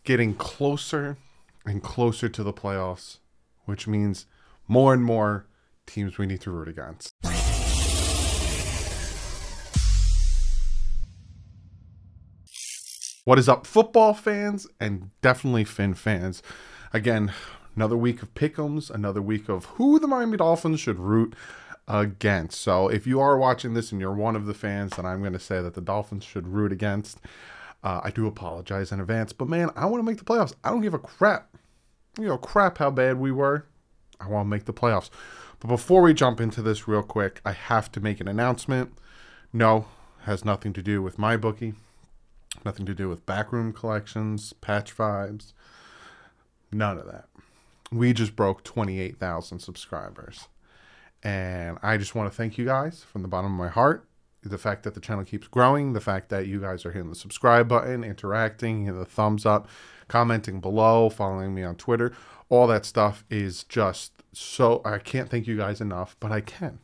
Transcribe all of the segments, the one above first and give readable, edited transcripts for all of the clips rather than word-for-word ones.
getting closer and closer to the playoffs, which means more and more teams we need to root against. What is up, football fans, and definitely Finn fans? Again, another week of pick'ems, another week of who the Miami Dolphins should root against. So if you are watching this and you're one of the fans that I'm going to say that the Dolphins should root against, I do apologize in advance. But man, I want to make the playoffs. I don't give a crap. You know, crap how bad we were. I want to make the playoffs. But before we jump into this real quick, I have to make an announcement. No, has nothing to do with my bookie. Nothing to do with backroom collections, patch vibes, none of that. We just broke 28,000 subscribers. And I just want to thank you guys from the bottom of my heart. The fact that the channel keeps growing, the fact that you guys are hitting the subscribe button, interacting, hitting the thumbs up, commenting below, following me on Twitter, all that stuff is just so, I can't thank you guys enough, but I can.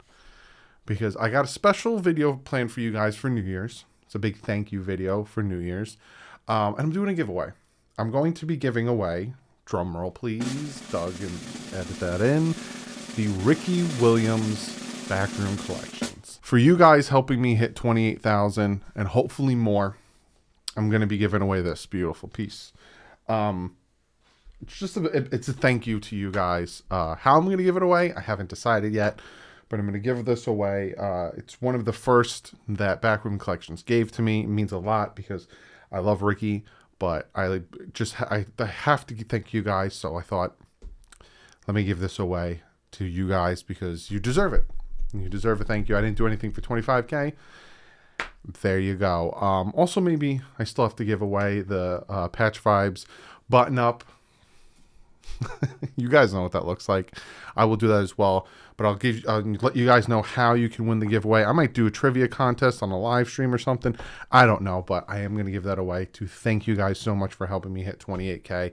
Because I got a special video planned for you guys for New Year's. It's a big thank you video for New Year's. And I'm doing a giveaway. I'm going to be giving away, drum roll please, Doug, and edit that in, the Ricky Williams backroom collections. For you guys helping me hit 28,000 and hopefully more, I'm going to be giving away this beautiful piece. It's a thank you to you guys. How I'm going to give it away, I haven't decided yet. But I'm going to give this away. It's one of the first that Backroom Collections gave to me. It means a lot because I love Ricky, but I have to thank you guys. So I thought, let me give this away to you guys because you deserve it. You deserve a thank you. I didn't do anything for 25K. There you go. Also, maybe I still have to give away the Patch Vibes button up. You guys know what that looks like. I will do that as well, but I'll let you guys know how you can win the giveaway. I might do a trivia contest on a live stream or something. I don't know, but I am going to give that away to thank you guys so much for helping me hit 28K.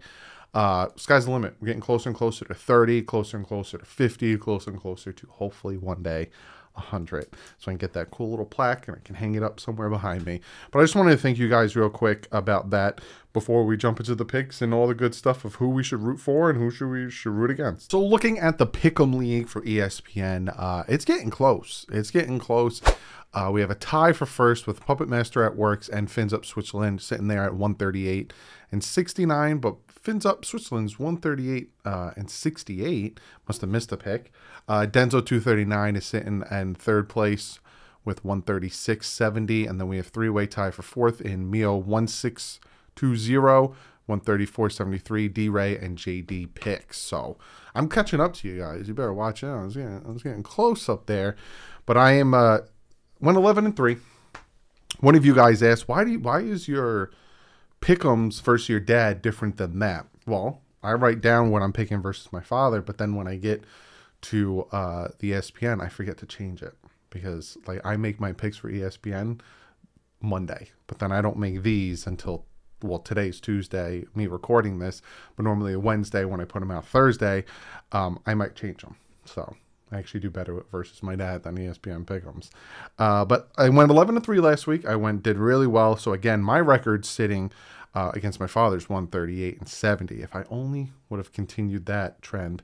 Sky's the limit. We're getting closer and closer to 30, closer and closer to 50, closer and closer to hopefully one day 100. So I can get that cool little plaque and I can hang it up somewhere behind me. But I just wanted to thank you guys real quick about that before we jump into the picks and all the good stuff of who we should root for and who we should root against. So looking at the Pickum League for ESPN, it's getting close. It's getting close. We have a tie for first with Puppet Master at Works and Fins Up Switzerland sitting there at 138 and 69, but Fins Up Switzerland's 138 and 68. Must have missed a pick. Denzo 239 is sitting in third place with 136.70, and then we have three-way tie for fourth in Mio 1620, 134.73, D-Ray and JD picks. So I'm catching up to you guys. You better watch out. I was getting close up there, but I am 111-3. One of you guys asked, why is your pick'ems versus your dad different than that? Well, I write down what I'm picking versus my father, but then when I get to the ESPN, I forget to change it because like I make my picks for ESPN Monday, but then I don't make these until, well, today's Tuesday, me recording this, but normally a Wednesday when I put them out Thursday, I might change them. So I actually do better versus my dad than ESPN pick'ems. But I went 11-3 last week. Did really well. So again, my record's sitting against my father's 138-70. If I only would have continued that trend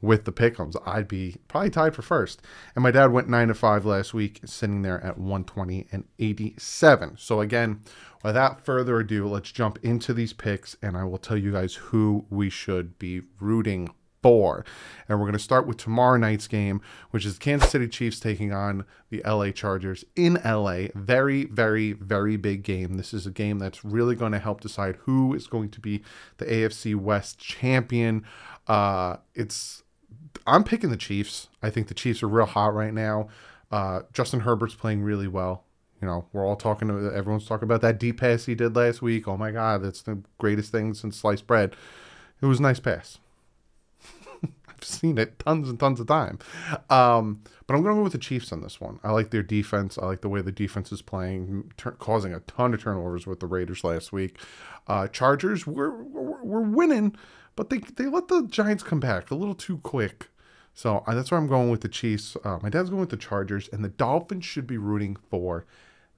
with the pick'ems, I'd be probably tied for first. And my dad went 9-5 last week, sitting there at 120-87. So again, without further ado, let's jump into these picks, and I will tell you guys who we should be rooting for. And we're going to start with tomorrow night's game, which is Kansas City Chiefs taking on the LA Chargers in LA. Very, very, very big game. This is a game that's really going to help decide who is going to be the AFC West champion. I'm picking the Chiefs. I think the Chiefs are real hot right now. Justin Herbert's playing really well. You know, everyone's talking about that deep pass he did last week. Oh my God, that's the greatest thing since sliced bread. It was a nice pass. I've seen it tons and tons of time. But I'm going to go with the Chiefs on this one. I like their defense. I like the way the defense is playing, causing a ton of turnovers with the Raiders last week. Chargers, we're winning, but they let the Giants come back a little too quick. So that's why I'm going with the Chiefs. My dad's going with the Chargers, and the Dolphins should be rooting for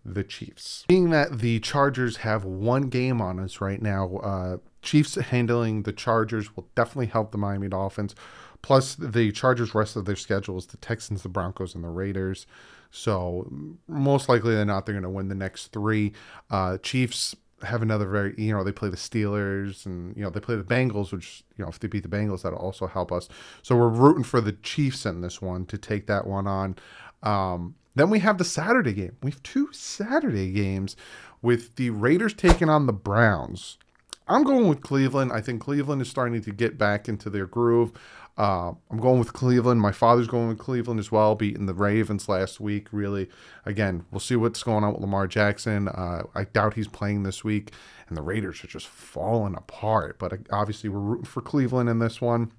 the Chiefs. Being that the Chargers have one game on us right now, Chiefs handling the Chargers will definitely help the Miami Dolphins. Plus, the Chargers' rest of their schedule is the Texans, the Broncos, and the Raiders. So most likely than not, they're going to win the next 3. Chiefs have another very, they play the Steelers and, they play the Bengals, which, if they beat the Bengals, that'll also help us. So we're rooting for the Chiefs in this one to take that one on. Then we have the Saturday game. We have 2 Saturday games with the Raiders taking on the Browns. I'm going with Cleveland. I think Cleveland is starting to get back into their groove. I'm going with Cleveland. My father's going with Cleveland as well, beating the Ravens last week. Really, again, we'll see what's going on with Lamar Jackson. I doubt he's playing this week, and the Raiders are just falling apart. But obviously, we're rooting for Cleveland in this one.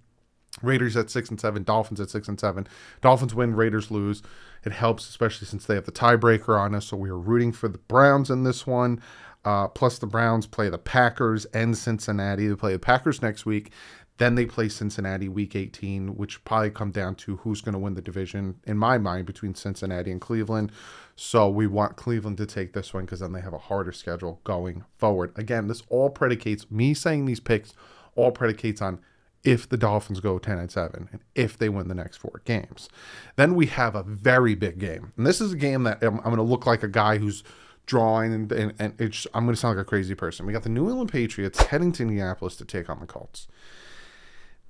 Raiders at 6-7, Dolphins at 6-7. Dolphins win, Raiders lose. It helps, especially since they have the tiebreaker on us. So we are rooting for the Browns in this one. Plus, the Browns play the Packers and Cincinnati. They play the Packers next week. Then they play Cincinnati week 18, which probably come down to who's going to win the division, in my mind, between Cincinnati and Cleveland. So we want Cleveland to take this one because then they have a harder schedule going forward. Again, this all predicates, me saying these picks, all predicates on if the Dolphins go 10-7 and if they win the next 4 games. Then we have a very big game. And this is a game that I'm going to look like a guy who's drawing, and I'm going to sound like a crazy person. We got the New England Patriots heading to Indianapolis to take on the Colts.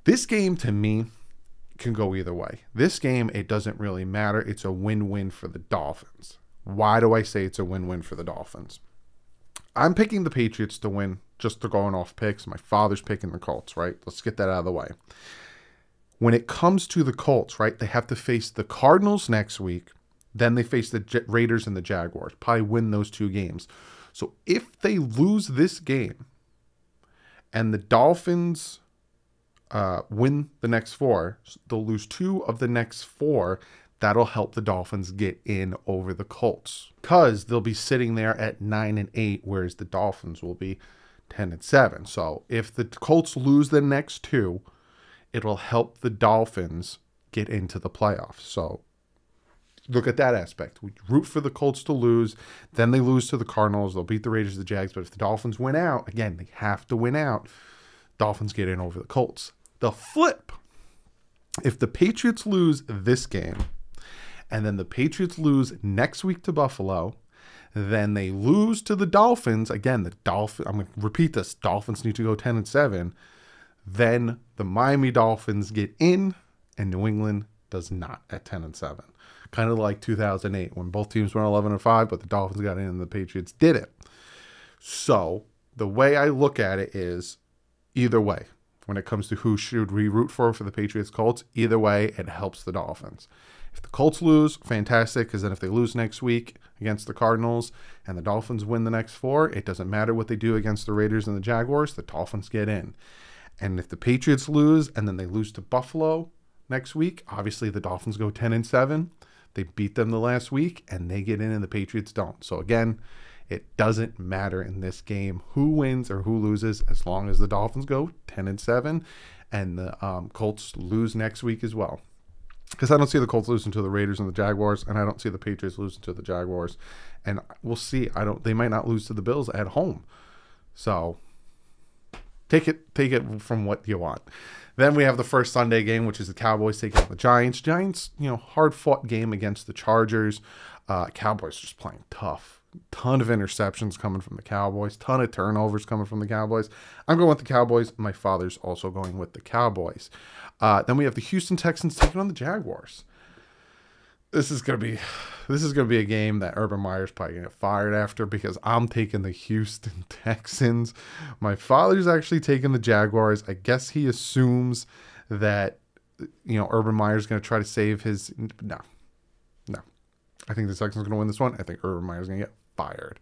This game, to me, can go either way. This game, it doesn't really matter. It's a win-win for the Dolphins. Why do I say it's a win-win for the Dolphins? I'm picking the Patriots to win, just to going off picks. My father's picking the Colts, right? Let's get that out of the way. When it comes to the Colts, right, they have to face the Cardinals next week. Then they face the Raiders and the Jaguars. Probably win those 2 games. So if they lose this game and the Dolphins win the next 4, they'll lose 2 of the next 4. That'll help the Dolphins get in over the Colts because they'll be sitting there at 9-8, whereas the Dolphins will be 10-7. So if the Colts lose the next 2, it'll help the Dolphins get into the playoffs. So look at that aspect. We root for the Colts to lose. Then they lose to the Cardinals. They'll beat the Raiders, the Jags. But if the Dolphins win out, again, they have to win out. Dolphins get in over the Colts. The flip, if the Patriots lose this game, and then the Patriots lose next week to Buffalo, then they lose to the Dolphins. Again, I'm going to repeat this. Dolphins need to go 10-7. Then the Miami Dolphins get in, and New England does not at 10-7. Kind of like 2008 when both teams went 11-5, but the Dolphins got in and the Patriots did it. So the way I look at it is either way. When it comes to who should we root for the Patriots Colts, either way, it helps the Dolphins. If the Colts lose, fantastic, because then if they lose next week against the Cardinals and the Dolphins win the next 4, it doesn't matter what they do against the Raiders and the Jaguars, the Dolphins get in. And if the Patriots lose and then they lose to Buffalo next week, obviously the Dolphins go 10-7. They beat them the last week and they get in and the Patriots don't. So again, it doesn't matter in this game who wins or who loses as long as the Dolphins go 10-7 and the Colts lose next week as well. Because I don't see the Colts losing to the Raiders and the Jaguars, and I don't see the Patriots losing to the Jaguars. And we'll see. They might not lose to the Bills at home. So take it from what you want. Then we have the first Sunday game, which is the Cowboys taking on the Giants. Giants, hard-fought game against the Chargers. Cowboys just playing tough. Ton of interceptions coming from the Cowboys. Ton of turnovers coming from the Cowboys. I'm going with the Cowboys. My father's also going with the Cowboys. Then we have the Houston Texans taking on the Jaguars. This is gonna be a game that Urban Meyer's probably gonna get fired after because I'm taking the Houston Texans. My father's actually taking the Jaguars. I guess he assumes that Urban Meyer's gonna try to save his. No. I think the Texans are gonna win this one. I think Urban Meyer's gonna get fired.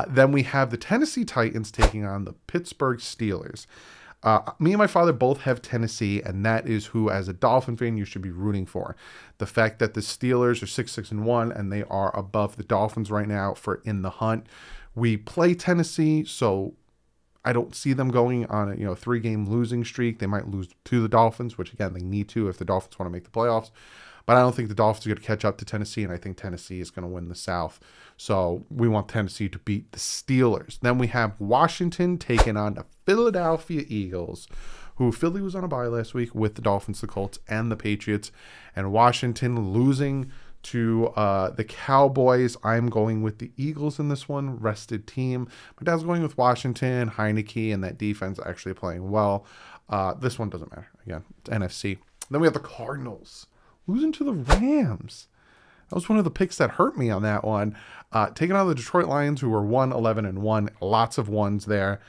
Then we have the Tennessee Titans taking on the Pittsburgh Steelers. Me and my father both have Tennessee, and that is who, as a Dolphin fan, you should be rooting for. The fact that the Steelers are 6-1 and they are above the Dolphins right now for in the hunt. We play Tennessee, so I don't see them going on a 3-game losing streak. They might lose to the Dolphins, which again they need to if the Dolphins want to make the playoffs. But I don't think the Dolphins are going to catch up to Tennessee, and I think Tennessee is going to win the South. So we want Tennessee to beat the Steelers. Then we have Washington taking on the Philadelphia Eagles, who Philly was on a bye last week with the Dolphins, the Colts, and the Patriots. And Washington losing to the Cowboys. I'm going with the Eagles in this one. Rested team. My dad's going with Washington. Heineke and that defense actually playing well. This one doesn't matter. Again, it's NFC. Then we have the Cardinals losing to the Rams. That was one of the picks that hurt me on that one. Taking on the Detroit Lions, who were 1-11-1. Lots of ones there.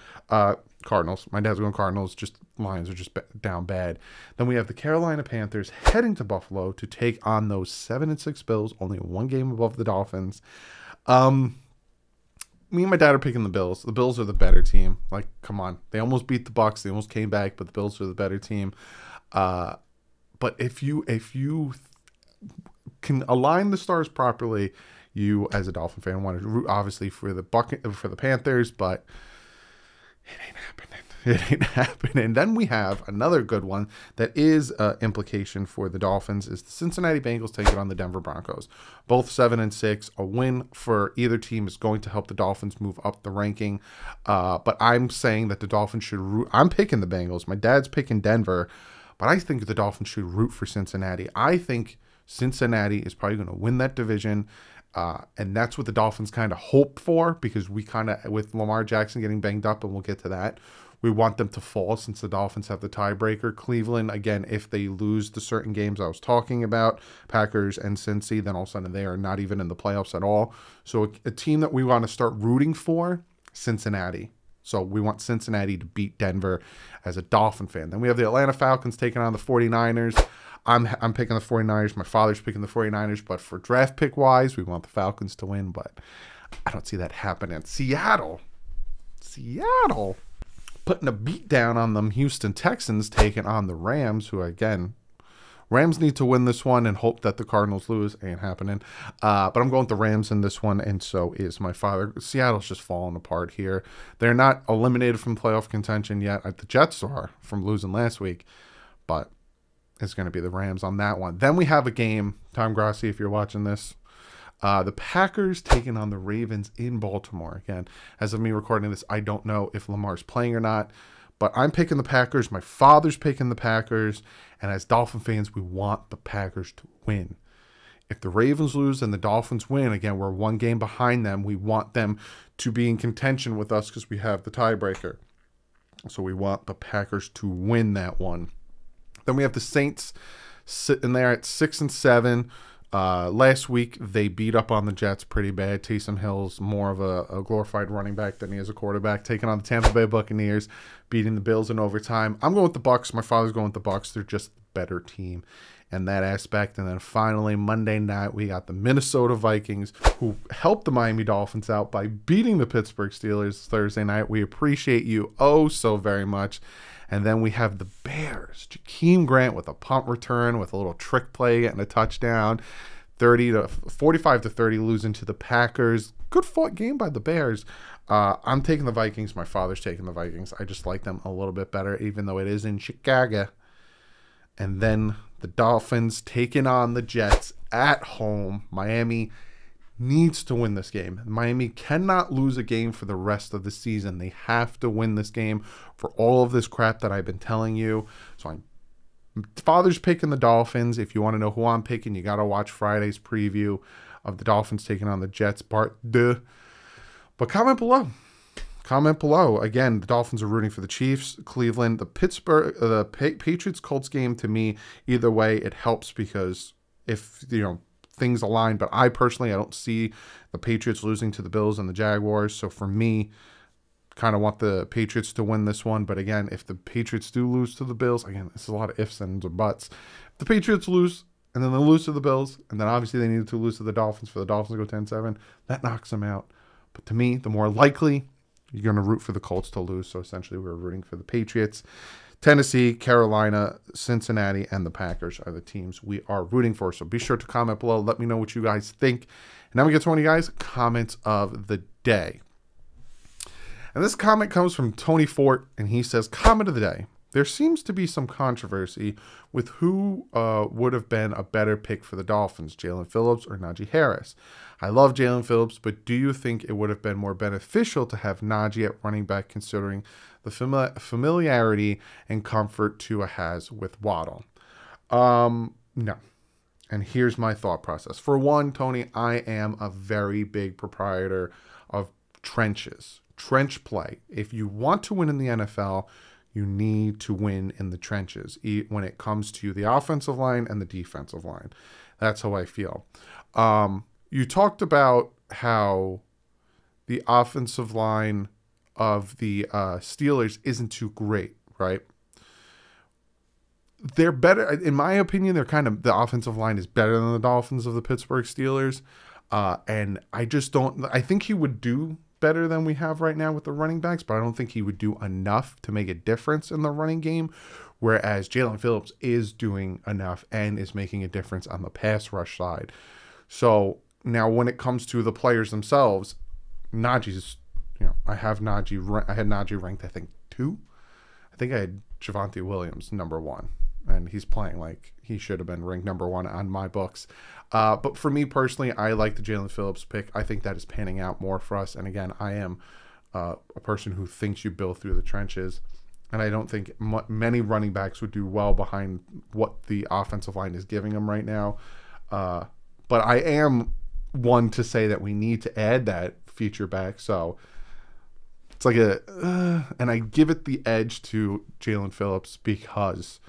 Cardinals. My dad's going Cardinals. Just Lions are just down bad. Then we have the Carolina Panthers heading to Buffalo to take on those 7-6 Bills. Only one game above the Dolphins. Me and my dad are picking the Bills. The Bills are the better team. Like, come on. They almost beat the Bucs. They almost came back, but the Bills are the better team. But if you can align the stars properly, you as a Dolphin fan want to root obviously for the Panthers, but it ain't happening. It ain't happening. Then we have another good one that is implication for the Dolphins is the Cincinnati Bengals taking on the Denver Broncos. Both 7-6. A win for either team is going to help the Dolphins move up the ranking. But I'm saying that the Dolphins should root. I'm picking the Bengals. My dad's picking Denver. But I think the Dolphins should root for Cincinnati. I think Cincinnati is probably going to win that division. And that's what the Dolphins kind of hope for, because we kind of, with Lamar Jackson getting banged up, and we'll get to that, we want them to fall since the Dolphins have the tiebreaker. Cleveland, again, if they lose the certain games I was talking about, Packers and Cincy, then all of a sudden they are not even in the playoffs at all. So a team that we want to start rooting for, Cincinnati. So we want Cincinnati to beat Denver as a Dolphin fan. Then we have the Atlanta Falcons taking on the 49ers. I'm picking the 49ers. My father's picking the 49ers. But for draft pick-wise, we want the Falcons to win. But I don't see that happening. Seattle. Putting a beat down on them Houston Texans, taking on the Rams, who, again, Rams need to win this one and hope that the Cardinals lose. Ain't happening. But I'm going with the Rams in this one, and so is my father. Seattle's just falling apart here. They're not eliminated from playoff contention yet. The Jets are from losing last week, but it's going to be the Rams on that one. Then we have a game, Tom Grassi, if you're watching this. The Packers taking on the Ravens in Baltimore. Again, as of me recording this, I don't know if Lamar's playing or not, but I'm picking the Packers. My father's picking the Packers. And as Dolphin fans, we want the Packers to win. If the Ravens lose and the Dolphins win, again, we're one game behind them. We want them to be in contention with us because we have the tiebreaker. So we want the Packers to win that one. Then we have the Saints sitting there at 6-7. Last week, they beat up on the Jets pretty bad. Taysom Hill's more of a glorified running back than he is a quarterback, taking on the Tampa Bay Buccaneers, beating the Bills in overtime. I'm going with the Bucs. My father's going with the Bucs. They're just the better team in that aspect. And then finally, Monday night, we got the Minnesota Vikings, who helped the Miami Dolphins out by beating the Pittsburgh Steelers Thursday night. We appreciate you oh so very much. And then we have the Bears. Jakeem Grant with a punt return with a little trick play and a touchdown. 45-30 losing to the Packers. Good fought game by the Bears. I'm taking the Vikings. My father's taking the Vikings. I just like them a little bit better, even though it is in Chicago. And then the Dolphins taking on the Jets at home. Miami needs to win this game. Miami cannot lose a game for the rest of the season. They have to win this game for all of this crap that I've been telling you. So father's picking the Dolphins. If you want to know who I'm picking, you got to watch Friday's preview of the Dolphins taking on the Jets, part 2. But comment below. Comment below. Again, the Dolphins are rooting for the Chiefs, Cleveland, the Patriots Colts game. To me, either way, it helps because if things align, but I personally don't see the Patriots losing to the Bills and the Jaguars. So for me, kind of want the Patriots to win this one. But again, if the Patriots do lose to the Bills, again, this is a lot of ifs and buts. If the Patriots lose and then they lose to the Bills, and then obviously they need to lose to the Dolphins for the Dolphins to go 10-7, that knocks them out. But to me, the more likely, you're going to root for the Colts to lose. So essentially, we're rooting for the Patriots. Tennessee, Carolina, Cincinnati, and the Packers are the teams we are rooting for. So be sure to comment below. Let me know what you guys think. And now we get to one of you guys' comments of the day. And this comment comes from Tony Fort, and he says, comment of the day. There seems to be some controversy with who would have been a better pick for the Dolphins, Jalen Phillips or Najee Harris. I love Jalen Phillips, but do you think it would have been more beneficial to have Najee at running back considering the familiarity and comfort Tua has with Waddle? No. And here's my thought process. For one, Tony, I am a very big proprietor of trenches, trench play. If you want to win in the NFL, you need to win in the trenches when it comes to the offensive line and the defensive line. That's how I feel. You talked about how the offensive line of the Steelers isn't too great, right? They're better, in my opinion. The offensive line is better than the Dolphins of the Pittsburgh Steelers. And I think he would do better than we have right now with the running backs, but I don't think he would do enough to make a difference in the running game. Whereas Jalen Phillips is doing enough and is making a difference on the pass rush side. So now when it comes to the players themselves, Najee's, I had Najee ranked, I think 2. I think I had Javonte Williams number 1. And he's playing like he should have been ranked number 1 on my books. But for me personally, I like the Jalen Phillips pick. I think that is panning out more for us. And again, I am a person who thinks you build through the trenches. And I don't think many running backs would do well behind what the offensive line is giving them right now. But I am one to say that we need to add that feature back. So it's like and I give it the edge to Jalen Phillips because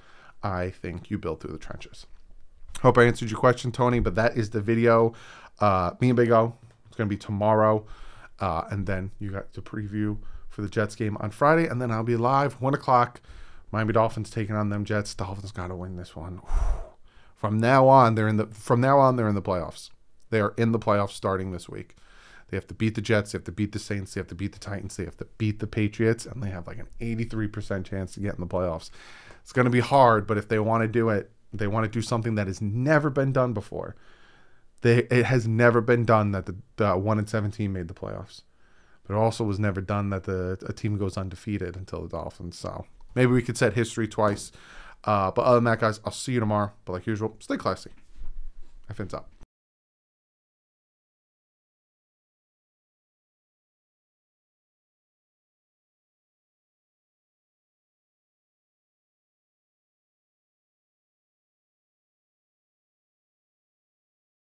I think you build through the trenches. Hope I answered your question, Tony, but that is the video. Me and Big O, it's going to be tomorrow. And then you got the preview for the Jets game on Friday. And then I'll be live, 1 o'clock. Miami Dolphins taking on them Jets. Dolphins got to win this one. From now on, they're in the playoffs. They are in the playoffs starting this week. They have to beat the Jets. They have to beat the Saints. They have to beat the Titans. They have to beat the Patriots. And they have like an 83% chance to get in the playoffs. It's going to be hard, but if they want to do it, they want to do something that has never been done before. It has never been done that the 1-17 made the playoffs. But it also was never done that a team goes undefeated until the Dolphins. So maybe we could set history twice. But other than that, guys, I'll see you tomorrow. But like usual, stay classy. Fins up.